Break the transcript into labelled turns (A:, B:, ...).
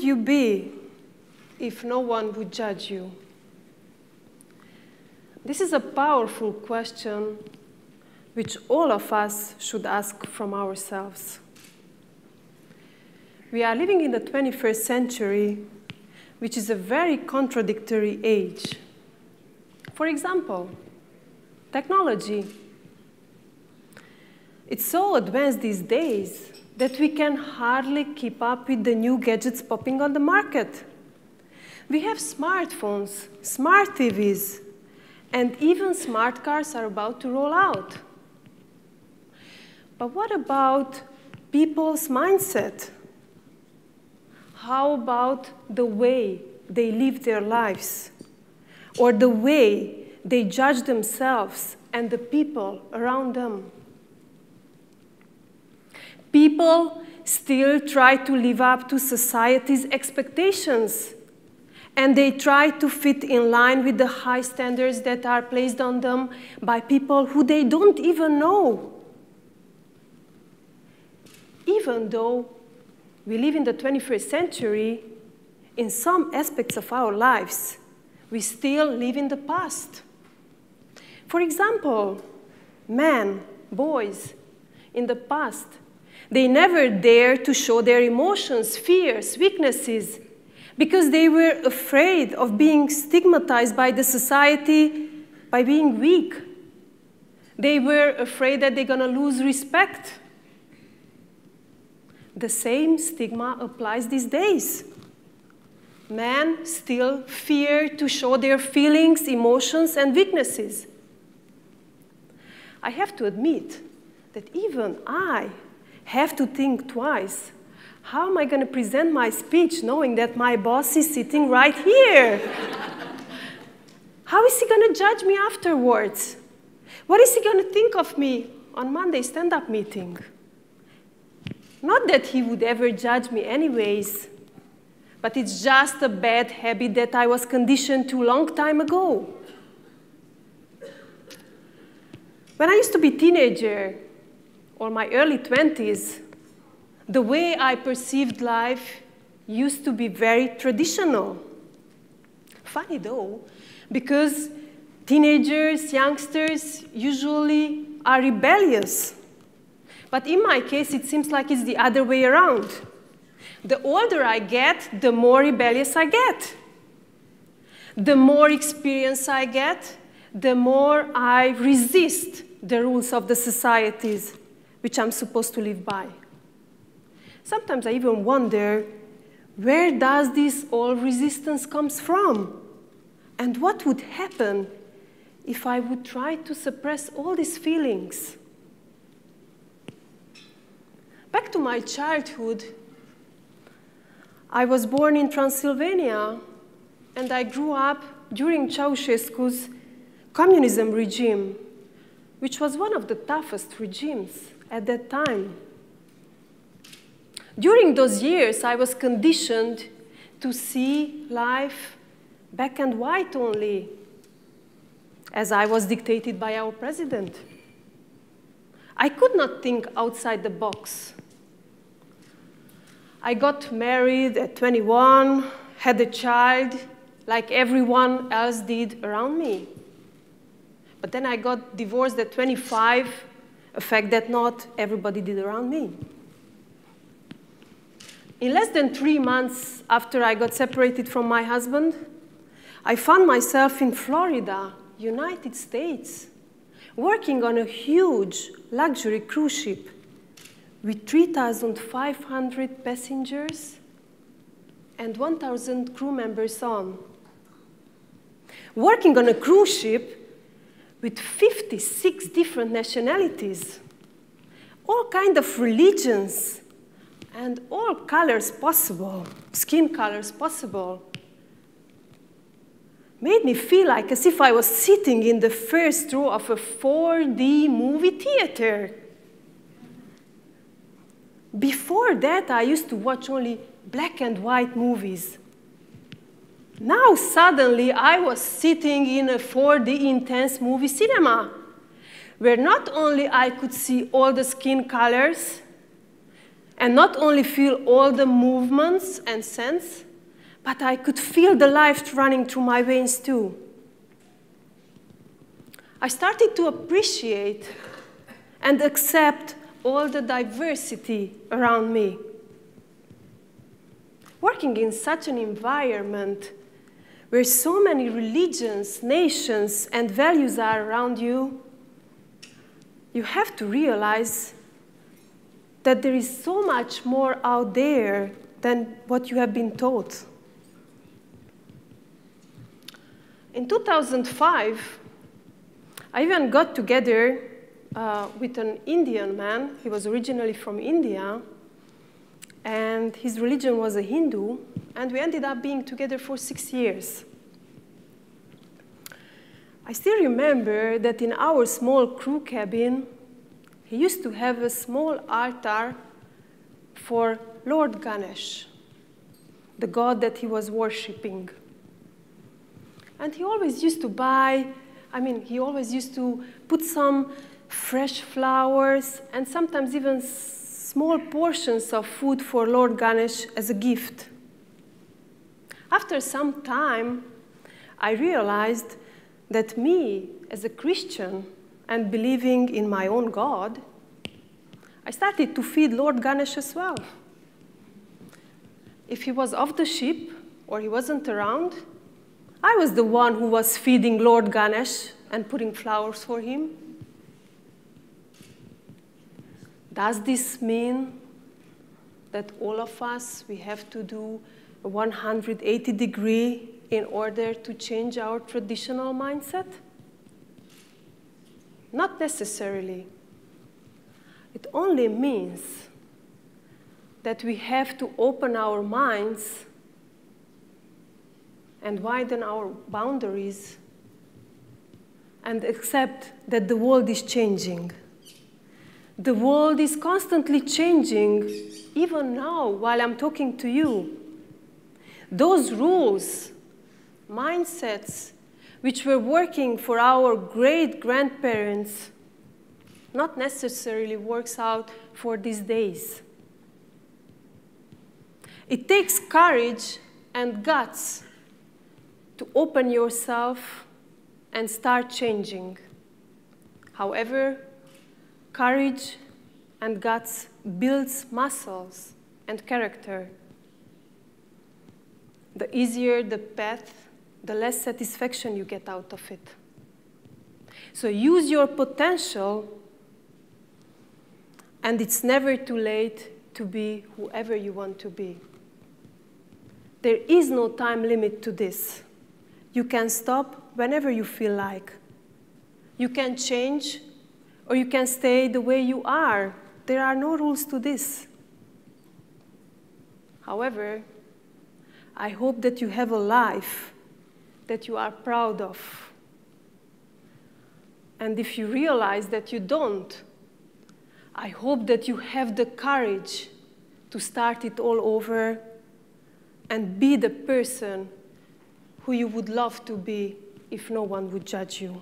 A: would you be if no one would judge you? This is a powerful question which all of us should ask from ourselves. We are living in the 21st century, which is a very contradictory age. For example, technology. It's so advanced these days that we can hardly keep up with the new gadgets popping on the market. We have smartphones, smart TVs, and even smart cars are about to roll out. But what about people's mindset? How about the way they live their lives? Or the way they judge themselves and the people around them? People still try to live up to society's expectations, and they try to fit in line with the high standards that are placed on them by people who they don't even know. Even though we live in the 21st century, in some aspects of our lives, we still live in the past. For example, men, boys, in the past, they never dared to show their emotions, fears, weaknesses, because they were afraid of being stigmatized by the society by being weak. They were afraid that they're going to lose respect. The same stigma applies these days. Men still fear to show their feelings, emotions, and weaknesses. I have to admit that even I have to think twice. How am I going to present my speech knowing that my boss is sitting right here? How is he going to judge me afterwards? What is he going to think of me on Monday's stand-up meeting? Not that he would ever judge me anyways, but it's just a bad habit that I was conditioned to a long time ago. When I used to be a teenager, or my early 20s, the way I perceived life used to be very traditional. Funny though, because teenagers, youngsters usually are rebellious. But in my case, it seems like it's the other way around. The older I get, the more rebellious I get. The more experience I get, the more I resist the rules of the societies which I'm supposed to live by. Sometimes I even wonder, where does this all resistance comes from? And what would happen if I would try to suppress all these feelings? Back to my childhood, I was born in Transylvania, and I grew up during Ceausescu's communism regime, which was one of the toughest regimes at that time. During those years, I was conditioned to see life black and white only, as I was dictated by our president. I could not think outside the box. I got married at 21, had a child, like everyone else did around me. But then I got divorced at 25, a fact that not everybody did around me. In less than 3 months after I got separated from my husband, I found myself in Florida, United States, working on a huge luxury cruise ship with 3,500 passengers and 1,000 crew members on. Working on a cruise ship with 56 different nationalities, all kinds of religions, and all colors possible, skin colors possible, made me feel like as if I was sitting in the first row of a 4D movie theater. Before that, I used to watch only black and white movies. Now, suddenly, I was sitting in a 4D intense movie cinema, where not only I could see all the skin colors and not only feel all the movements and sense, but I could feel the life running through my veins too. I started to appreciate and accept all the diversity around me. Working in such an environment where so many religions, nations, and values are around you, you have to realize that there is so much more out there than what you have been taught. In 2005, I even got together with an Indian man. He was originally from India, and his religion was a Hindu, and we ended up being together for 6 years. I still remember that in our small crew cabin, he used to have a small altar for Lord Ganesh, the god that he was worshipping. And he always used to he always used to put some fresh flowers and sometimes even small portions of food for Lord Ganesh as a gift. After some time, I realized that me, as a Christian and believing in my own God, I started to feed Lord Ganesh as well. If he was off the ship or he wasn't around, I was the one who was feeding Lord Ganesh and putting flowers for him. Does this mean that all of us, we have to do a 180-degree in order to change our traditional mindset? Not necessarily. It only means that we have to open our minds and widen our boundaries and accept that the world is changing. The world is constantly changing, even now, while I'm talking to you. Those rules, mindsets, which were working for our great-grandparents, not necessarily works out for these days. It takes courage and guts to open yourself and start changing. However, courage and guts builds muscles and character. The easier the path, the less satisfaction you get out of it. So use your potential, and it's never too late to be whoever you want to be. There is no time limit to this. You can stop whenever you feel like. You can change, or you can stay the way you are. There are no rules to this. However, I hope that you have a life that you are proud of. And if you realize that you don't, I hope that you have the courage to start it all over and be the person who you would love to be if no one would judge you.